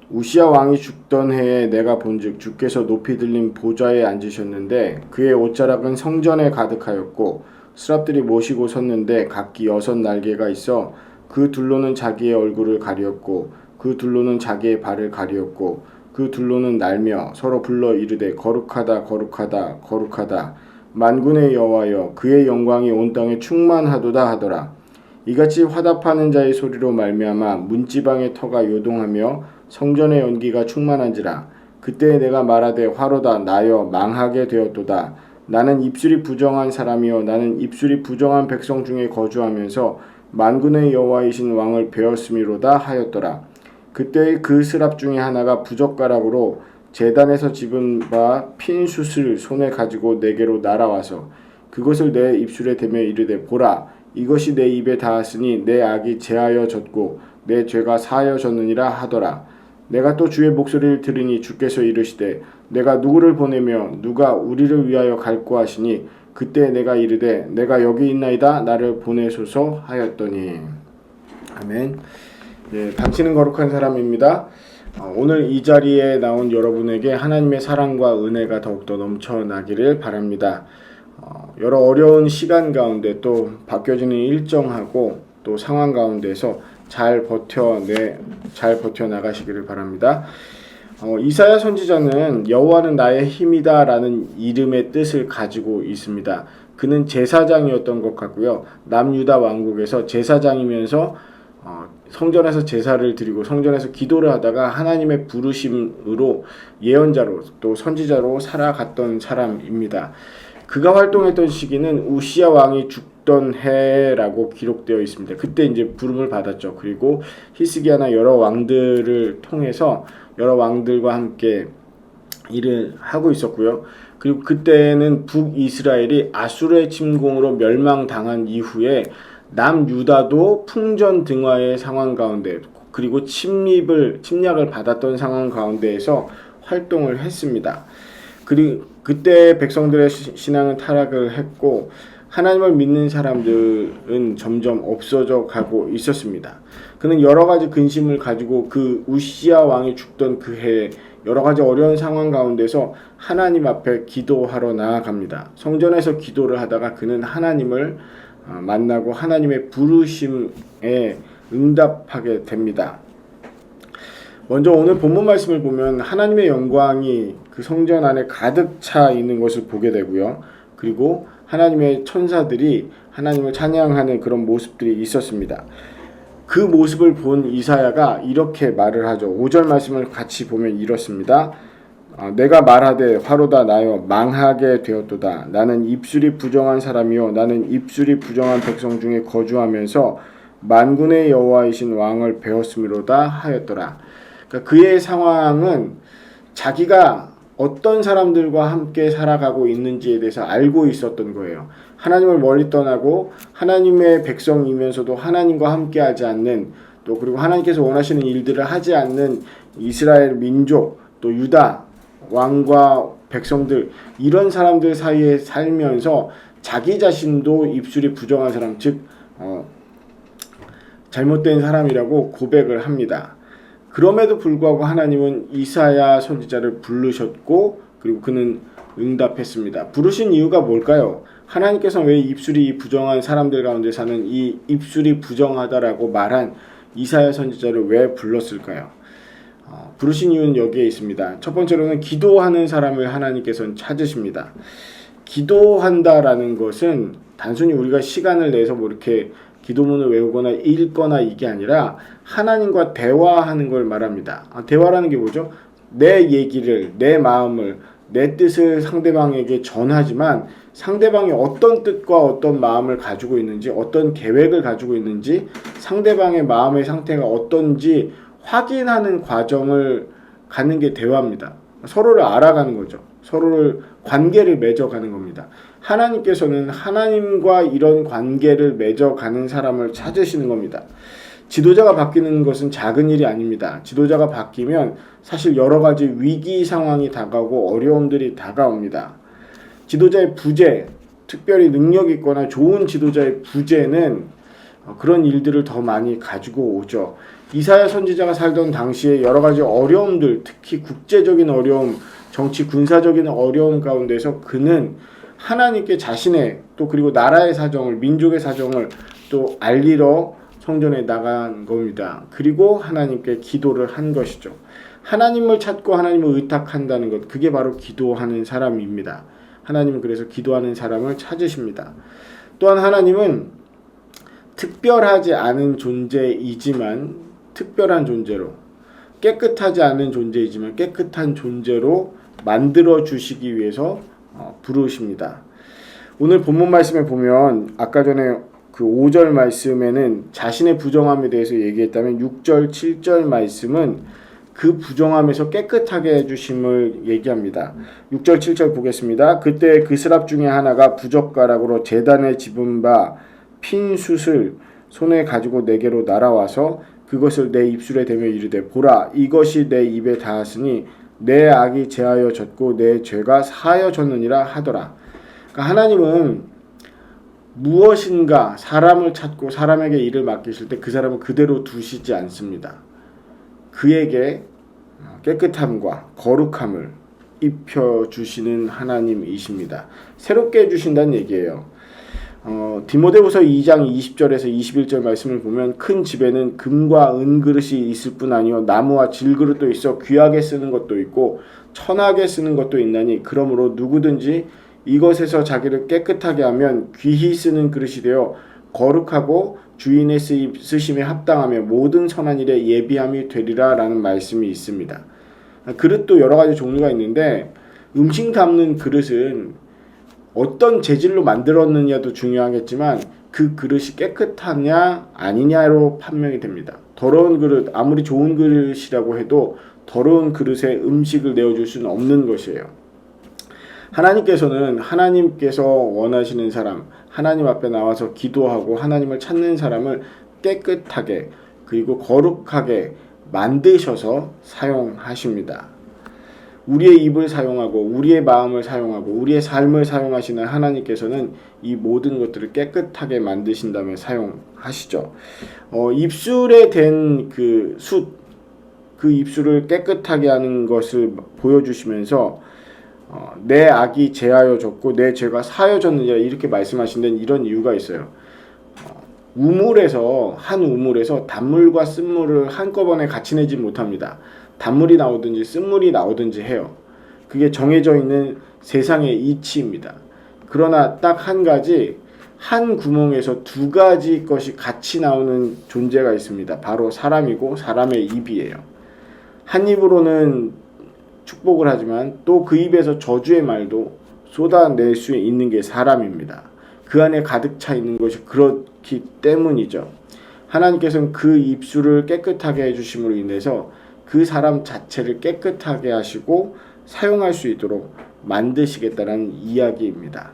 우시야 왕이 죽던 해에 내가 본즉 주께서 높이 들린 보좌에 앉으셨는데 그의 옷자락은 성전에 가득하였고 스랍들이 모시고 섰는데 각기 6 날개가 있어 그 둘로는 자기의 얼굴을 가리었고 그 둘로는 자기의 발을 가리었고 그 둘로는 날며 서로 불러 이르되 거룩하다 거룩하다 거룩하다 만군의 여호와여 그의 영광이 온 땅에 충만하도다 하더라. 이같이 화답하는 자의 소리로 말미암아 문지방의 터가 요동하며 성전의 연기가 충만한지라. 그때 내가 말하되 화로다 나여 망하게 되었도다. 나는 입술이 부정한 사람이요 나는 입술이 부정한 백성 중에 거주하면서 만군의 여호와이신 왕을 배웠음이로다 하였더라. 그때 그 스랍 중에 하나가 부젓가락으로 제단에서 집은 바 핀 숯을 손에 가지고 내게로 날아와서 그것을 내 입술에 대며 이르되 보라 이것이 내 입에 닿았으니 내 악이 제하여 졌고 내 죄가 사하여 졌느니라 하더라. 내가 또 주의 목소리를 들으니 주께서 이르시되 내가 누구를 보내며 누가 우리를 위하여 갈고 하시니 그때 내가 이르되 내가 여기 있나이다 나를 보내소서 하였더니. 아멘. 당신은 거룩한 사람입니다. 오늘 이 자리에 나온 여러분에게 하나님의 사랑과 은혜가 더욱더 넘쳐나기를 바랍니다. 여러 어려운 시간 가운데 또 바뀌어지는 일정하고 또 상황 가운데서 잘 버텨나가시기를 바랍니다. 이사야 선지자는 여호와는 나의 힘이다 라는 이름의 뜻을 가지고 있습니다. 그는 제사장이었던 것 같고요. 남유다 왕국에서 제사장이면서 성전에서 제사를 드리고 성전에서 기도를 하다가 하나님의 부르심으로 예언자로 또 선지자로 살아갔던 사람입니다. 그가 활동했던 시기는 우시야 왕이 죽던 해라고 기록되어 있습니다. 그때 이제 부름을 받았죠. 그리고 히스기야나 여러 왕들을 통해서 여러 왕들과 함께 일을 하고 있었고요. 그리고 그때는 북이스라엘이 아수르의 침공으로 멸망당한 이후에 남유다도 풍전등화의 상황 가운데 그리고 침략을 받았던 상황 가운데에서 활동을 했습니다. 그리고 그때 백성들의 신앙은 타락을 했고 하나님을 믿는 사람들은 점점 없어져 가고 있었습니다. 그는 여러 가지 근심을 가지고 그 우시야 왕이 죽던 그 해에 여러 가지 어려운 상황 가운데서 하나님 앞에 기도하러 나아갑니다. 성전에서 기도를 하다가 그는 하나님을 만나고 하나님의 부르심에 응답하게 됩니다. 먼저 오늘 본문 말씀을 보면 하나님의 영광이 그 성전 안에 가득 차 있는 것을 보게 되고요. 그리고 하나님의 천사들이 하나님을 찬양하는 그런 모습들이 있었습니다. 그 모습을 본 이사야가 이렇게 말을 하죠. 5절 말씀을 같이 보면 이렇습니다. 내가 말하되 화로다 나여 망하게 되었도다. 나는 입술이 부정한 사람이요 나는 입술이 부정한 백성 중에 거주하면서 만군의 여호와이신 왕을 배웠음이로다 하였더라. 그러니까 그의 상황은 자기가 어떤 사람들과 함께 살아가고 있는지에 대해서 알고 있었던 거예요. 하나님을 멀리 떠나고 하나님의 백성이면서도 하나님과 함께하지 않는 또 그리고 하나님께서 원하시는 일들을 하지 않는 이스라엘 민족 또 유다 왕과 백성들 이런 사람들 사이에 살면서 자기 자신도 입술이 부정한 사람 즉 잘못된 사람이라고 고백을 합니다. 그럼에도 불구하고 하나님은 이사야 선지자를 부르셨고 그리고 그는 응답했습니다. 부르신 이유가 뭘까요? 하나님께서는 왜 입술이 부정한 사람들 가운데 사는 이 입술이 부정하다라고 말한 이사야 선지자를 왜 불렀을까요? 부르신 이유는 여기에 있습니다. 첫 번째로는 기도하는 사람을 하나님께서는 찾으십니다. 기도한다라는 것은 단순히 우리가 시간을 내서 뭐 이렇게 기도문을 외우거나 읽거나 이게 아니라 하나님과 대화하는 걸 말합니다. 대화라는 게 뭐죠? 내 얘기를, 내 마음을, 내 뜻을 상대방에게 전하지만 상대방이 어떤 뜻과 어떤 마음을 가지고 있는지, 어떤 계획을 가지고 있는지, 상대방의 마음의 상태가 어떤지 확인하는 과정을 갖는 게 대화입니다. 서로를 알아가는 거죠. 서로를 관계를 맺어가는 겁니다. 하나님께서는 하나님과 이런 관계를 맺어가는 사람을 찾으시는 겁니다. 지도자가 바뀌는 것은 작은 일이 아닙니다. 지도자가 바뀌면 사실 여러 가지 위기 상황이 다가오고 어려움들이 다가옵니다. 지도자의 부재, 특별히 능력 있거나 좋은 지도자의 부재는 그런 일들을 더 많이 가지고 오죠. 이사야 선지자가 살던 당시에 여러 가지 어려움들, 특히 국제적인 어려움, 정치 군사적인 어려움 가운데서 그는 하나님께 자신의 또 그리고 나라의 사정을, 민족의 사정을 또 알리러 성전에 나간 겁니다. 그리고 하나님께 기도를 한 것이죠. 하나님을 찾고 하나님을 의탁한다는 것, 그게 바로 기도하는 사람입니다. 하나님은 그래서 기도하는 사람을 찾으십니다. 또한 하나님은 특별하지 않은 존재이지만 특별한 존재로, 깨끗하지 않은 존재이지만 깨끗한 존재로 만들어 주시기 위해서 부르십니다. 오늘 본문 말씀에 보면 아까 전에 그 5절 말씀에는 자신의 부정함에 대해서 얘기했다면 6절, 7절 말씀은 그 부정함에서 깨끗하게 해주심을 얘기합니다. 6절, 7절 보겠습니다. 그때 그 스랍 중에 하나가 부젓가락으로 제단에 집은 바 핀 숯을 손에 가지고 내게로 날아와서 그것을 내 입술에 대며 이르되 보라 이것이 내 입에 닿았으니 내 악이 제하여 졌고 내 죄가 사하여졌느니라 하더라. 그러니까 하나님은 무엇인가 사람을 찾고 사람에게 일을 맡기실 때 그 사람을 그대로 두시지 않습니다. 그에게 깨끗함과 거룩함을 입혀주시는 하나님이십니다. 새롭게 해주신다는 얘기예요. 디모데후서 2장 20절에서 21절 말씀을 보면 큰 집에는 금과 은그릇이 있을 뿐 아니요 나무와 질그릇도 있어 귀하게 쓰는 것도 있고 천하게 쓰는 것도 있나니 그러므로 누구든지 이것에서 자기를 깨끗하게 하면 귀히 쓰는 그릇이 되어 거룩하고 주인의 쓰심에 합당하며 모든 선한 일에 예비함이 되리라 라는 말씀이 있습니다. 그릇도 여러 가지 종류가 있는데 음식 담는 그릇은 어떤 재질로 만들었느냐도 중요하겠지만 그 그릇이 깨끗하냐 아니냐로 판명이 됩니다. 더러운 그릇, 아무리 좋은 그릇이라고 해도 더러운 그릇에 음식을 내어줄 수는 없는 것이에요. 하나님께서는 하나님께서 원하시는 사람, 하나님 앞에 나와서 기도하고 하나님을 찾는 사람을 깨끗하게 그리고 거룩하게 만드셔서 사용하십니다. 우리의 입을 사용하고 우리의 마음을 사용하고 우리의 삶을 사용하시는 하나님께서는 이 모든 것들을 깨끗하게 만드신 다음에 사용하시죠. 입술에 댄 그 숯, 그 입술을 깨끗하게 하는 것을 보여주시면서 내 악이 제하여졌고 내 죄가 사하여졌느니라 이렇게 말씀하신 데는 이런 이유가 있어요. 한 우물에서 단물과 쓴물을 한꺼번에 같이 내지 못합니다. 단물이 나오든지 쓴물이 나오든지 해요. 그게 정해져 있는 세상의 이치입니다. 그러나 딱 한 가지, 한 구멍에서 두 가지 것이 같이 나오는 존재가 있습니다. 바로 사람이고 사람의 입이에요. 한 입으로는 축복을 하지만 또 그 입에서 저주의 말도 쏟아낼 수 있는 게 사람입니다. 그 안에 가득 차 있는 것이 그렇기 때문이죠. 하나님께서는 그 입술을 깨끗하게 해주심으로 인해서 그 사람 자체를 깨끗하게 하시고 사용할 수 있도록 만드시겠다는 이야기입니다.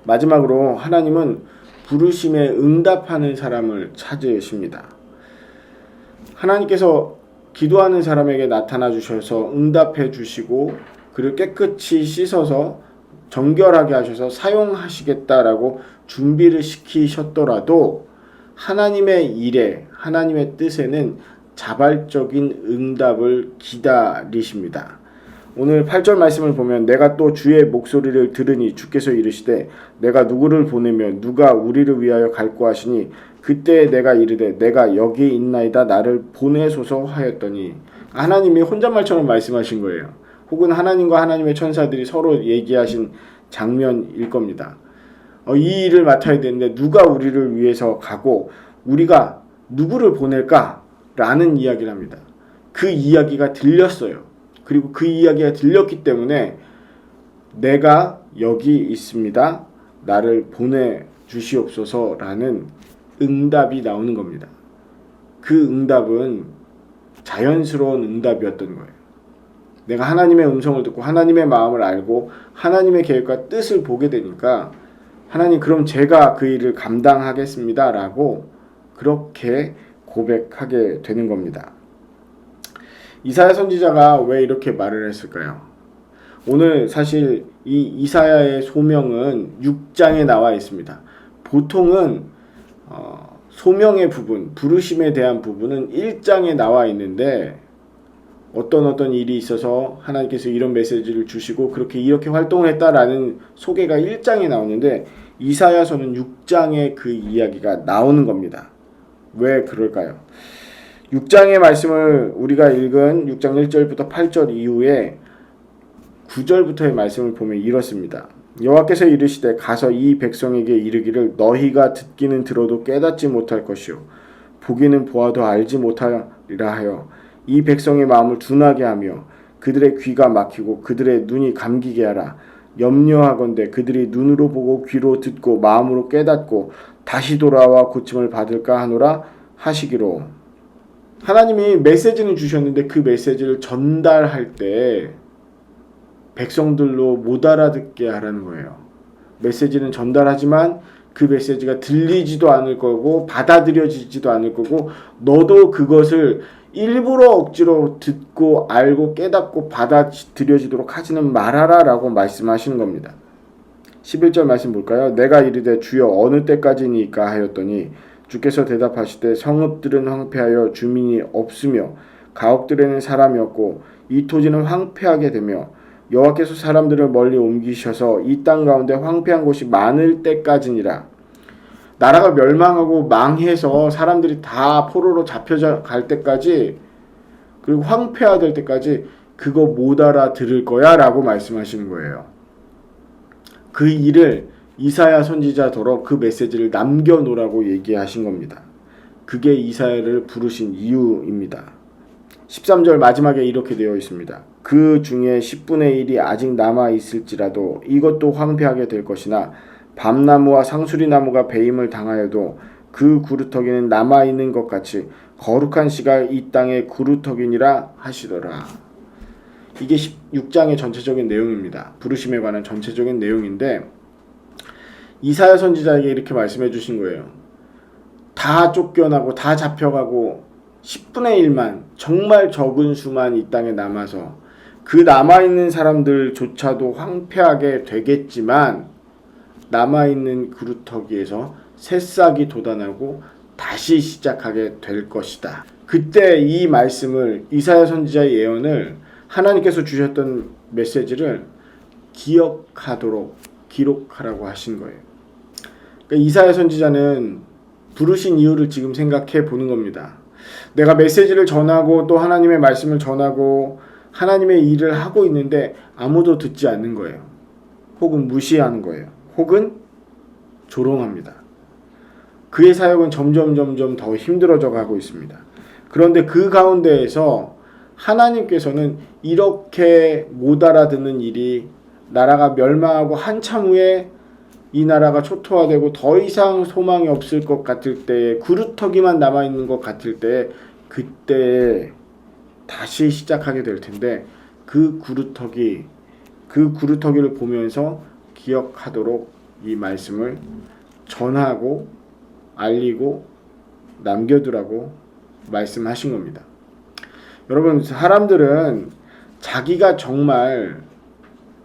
마지막으로 하나님은 부르심에 응답하는 사람을 찾으십니다. 하나님께서 기도하는 사람에게 나타나 주셔서 응답해 주시고 그를 깨끗이 씻어서 정결하게 하셔서 사용하시겠다라고 준비를 시키셨더라도 하나님의 일에, 하나님의 뜻에는 자발적인 응답을 기다리십니다. 오늘 8절 말씀을 보면 내가 또 주의 목소리를 들으니 주께서 이르시되 내가 누구를 보내며 누가 우리를 위하여 갈고 하시니 그때 내가 이르되 내가 여기 있나이다 나를 보내소서 하였더니 하나님이 혼잣말처럼 말씀하신 거예요. 혹은 하나님과 하나님의 천사들이 서로 얘기하신 장면일 겁니다. 이 일을 맡아야 되는데 누가 우리를 위해서 가고 우리가 누구를 보낼까? 라는 이야기를 합니다. 그 이야기가 들렸어요. 그리고 그 이야기가 들렸기 때문에 내가 여기 있습니다. 나를 보내주시옵소서 라는 응답이 나오는 겁니다. 그 응답은 자연스러운 응답이었던 거예요. 내가 하나님의 음성을 듣고 하나님의 마음을 알고 하나님의 계획과 뜻을 보게 되니까 하나님 그럼 제가 그 일을 감당하겠습니다 라고 그렇게 고백하게 되는 겁니다. 이사야 선지자가 왜 이렇게 말을 했을까요? 오늘 사실 이 이사야의 소명은 6장에 나와 있습니다. 보통은 소명의 부분, 부르심에 대한 부분은 1장에 나와 있는데 어떤 일이 있어서 하나님께서 이런 메시지를 주시고 그렇게 이렇게 활동을 했다라는 소개가 1장에 나오는데 이사야서는 6장에 그 이야기가 나오는 겁니다. 왜 그럴까요? 6장의 말씀을 우리가 읽은 6장 1절부터 8절 이후에 9절부터의 말씀을 보면 이렇습니다. 여호와께서 이르시되 가서 이 백성에게 이르기를 너희가 듣기는 들어도 깨닫지 못할 것이요 보기는 보아도 알지 못하리라 하여 이 백성의 마음을 둔하게 하며 그들의 귀가 막히고 그들의 눈이 감기게 하라. 염려하건대 그들이 눈으로 보고 귀로 듣고 마음으로 깨닫고 다시 돌아와 고침을 받을까 하노라 하시기로. 하나님이 메시지는 주셨는데 그 메시지를 전달할 때 백성들로 못 알아듣게 하라는 거예요. 메시지는 전달하지만 그 메시지가 들리지도 않을 거고 받아들여지지도 않을 거고 너도 그것을 일부러 억지로 듣고 알고 깨닫고 받아들여지도록 하지는 말아라 라고 말씀하시는 겁니다. 11절 말씀 볼까요? 내가 이르되 주여 어느 때까지니까 하였더니 주께서 대답하시되 성읍들은 황폐하여 주민이 없으며 가옥들에는 사람이 없고 이 토지는 황폐하게 되며 여호와께서 사람들을 멀리 옮기셔서 이 땅 가운데 황폐한 곳이 많을 때까지니라. 나라가 멸망하고 망해서 사람들이 다 포로로 잡혀갈 때까지 그리고 황폐화될 때까지 그거 못 알아들을 거야 라고 말씀하시는 거예요. 그 일을 이사야 선지자더러 그 메시지를 남겨놓으라고 얘기하신 겁니다. 그게 이사야를 부르신 이유입니다. 13절 마지막에 이렇게 되어 있습니다. 그 중에 10분의 1이 아직 남아 있을지라도 이것도 황폐하게 될 것이나 밤나무와 상수리나무가 배임을 당하여도 그 구루터기는 남아있는 것 같이 거룩한 씨가 이 땅의 구루터기니라 하시더라. 이게 16장의 전체적인 내용입니다. 부르심에 관한 전체적인 내용인데 이사야 선지자에게 이렇게 말씀해 주신 거예요. 다 쫓겨나고 다 잡혀가고 10분의 1만 정말 적은 수만 이 땅에 남아서 그 남아있는 사람들조차도 황폐하게 되겠지만 남아있는 구루터기에서 새싹이 돋아나고 다시 시작하게 될 것이다. 그때 이 말씀을 이사야 선지자의 예언을 하나님께서 주셨던 메시지를 기억하도록 기록하라고 하신 거예요. 그러니까 이사야 선지자는 부르신 이유를 지금 생각해 보는 겁니다. 내가 메시지를 전하고 또 하나님의 말씀을 전하고 하나님의 일을 하고 있는데 아무도 듣지 않는 거예요. 혹은 무시하는 거예요. 혹은 조롱합니다. 그의 사역은 점점 더 힘들어져 가고 있습니다. 그런데 그 가운데에서 하나님께서는 이렇게 못 알아듣는 일이 나라가 멸망하고 한참 후에 이 나라가 초토화되고 더 이상 소망이 없을 것 같을 때에 구루터기만 남아있는 것 같을 때에 그때 다시 시작하게 될 텐데 그 구루터기를 보면서 기억하도록 이 말씀을 전하고 알리고 남겨두라고 말씀하신 겁니다. 여러분, 사람들은 자기가 정말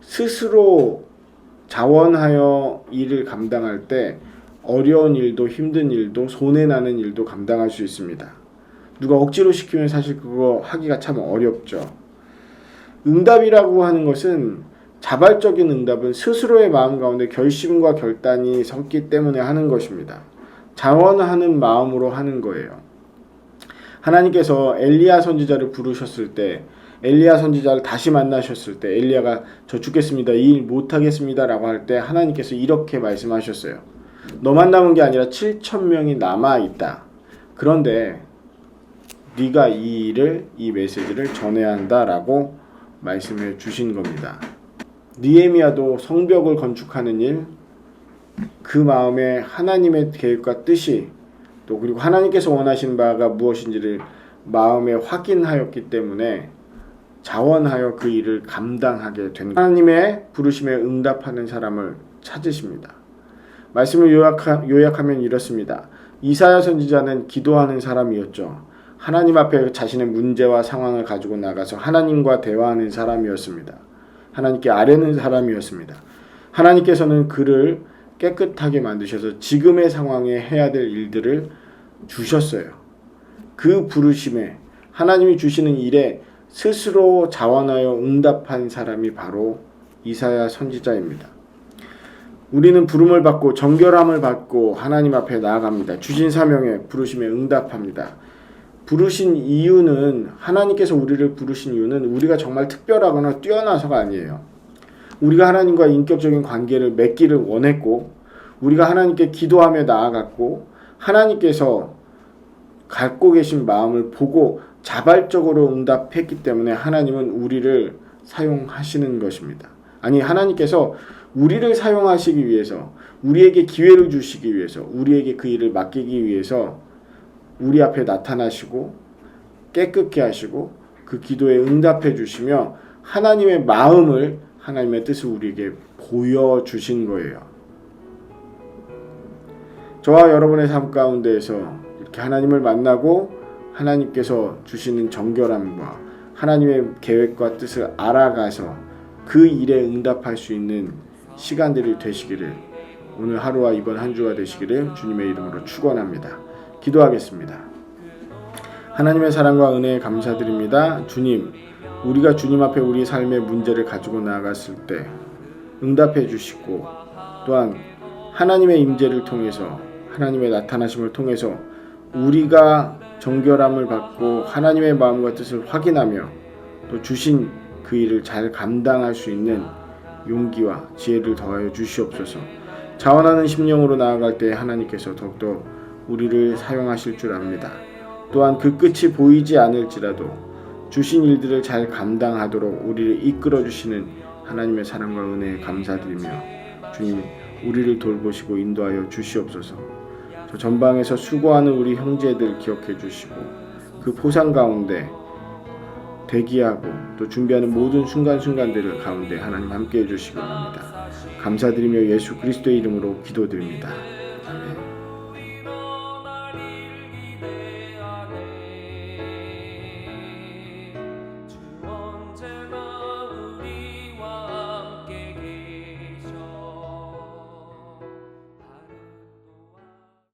스스로 자원하여 일을 감당할 때 어려운 일도 힘든 일도 손해나는 일도 감당할 수 있습니다. 누가 억지로 시키면 사실 그거 하기가 참 어렵죠. 응답이라고 하는 것은 자발적인 응답은 스스로의 마음 가운데 결심과 결단이 섰기 때문에 하는 것입니다. 자원하는 마음으로 하는 거예요. 하나님께서 엘리야 선지자를 부르셨을 때 엘리야 선지자를 다시 만나셨을 때 엘리야가 저 죽겠습니다. 이 일 못하겠습니다. 라고 할 때 하나님께서 이렇게 말씀하셨어요. 너만 남은 게 아니라 7,000명이 남아있다. 그런데 네가 이 메시지를 전해야 한다라고 말씀해 주신 겁니다. 느헤미야도 성벽을 건축하는 일, 그 마음에 하나님의 계획과 뜻이 또 그리고 하나님께서 원하시는 바가 무엇인지를 마음에 확인하였기 때문에 자원하여 그 일을 감당하게 된 하나님의 부르심에 응답하는 사람을 찾으십니다. 말씀을 요약하면 이렇습니다. 이사야 선지자는 기도하는 사람이었죠. 하나님 앞에 자신의 문제와 상황을 가지고 나가서 하나님과 대화하는 사람이었습니다. 하나님께 아뢰는 사람이었습니다. 하나님께서는 그를 깨끗하게 만드셔서 지금의 상황에 해야 될 일들을 주셨어요. 그 부르심에 하나님이 주시는 일에 스스로 자원하여 응답한 사람이 바로 이사야 선지자입니다. 우리는 부름을 받고 정결함을 받고 하나님 앞에 나아갑니다. 주신 사명에 부르심에 응답합니다. 부르신 이유는 하나님께서 우리를 부르신 이유는 우리가 정말 특별하거나 뛰어나서가 아니에요. 우리가 하나님과 인격적인 관계를 맺기를 원했고 우리가 하나님께 기도하며 나아갔고 하나님께서 갖고 계신 마음을 보고 자발적으로 응답했기 때문에 하나님은 우리를 사용하시는 것입니다. 아니 하나님께서 우리를 사용하시기 위해서 우리에게 기회를 주시기 위해서 우리에게 그 일을 맡기기 위해서 우리 앞에 나타나시고 깨끗게 하시고 그 기도에 응답해 주시며 하나님의 마음을 하나님의 뜻을 우리에게 보여주신 거예요. 저와 여러분의 삶 가운데에서 이렇게 하나님을 만나고 하나님께서 주시는 정결함과 하나님의 계획과 뜻을 알아가서 그 일에 응답할 수 있는 시간들이 되시기를 오늘 하루와 이번 한 주가 되시기를 주님의 이름으로 축원합니다. 기도하겠습니다. 하나님의 사랑과 은혜에 감사드립니다. 주님, 우리가 주님 앞에 우리 삶의 문제를 가지고 나아갔을 때 응답해 주시고 또한 하나님의 임재를 통해서 하나님의 나타나심을 통해서 우리가 정결함을 받고 하나님의 마음과 뜻을 확인하며 또 주신 그 일을 잘 감당할 수 있는 용기와 지혜를 더하여 주시옵소서. 자원하는 심령으로 나아갈 때 하나님께서 더욱더 우리를 사용하실 줄 압니다. 또한 그 끝이 보이지 않을지라도 주신 일들을 잘 감당하도록 우리를 이끌어 주시는 하나님의 사랑과 은혜에 감사드리며 주님 우리를 돌보시고 인도하여 주시옵소서. 저 전방에서 수고하는 우리 형제들 기억해 주시고 그 포상 가운데 대기하고 또 준비하는 모든 순간순간들을 가운데 하나님 함께해 주시기 바랍니다. 감사드리며 예수 그리스도의 이름으로 기도드립니다.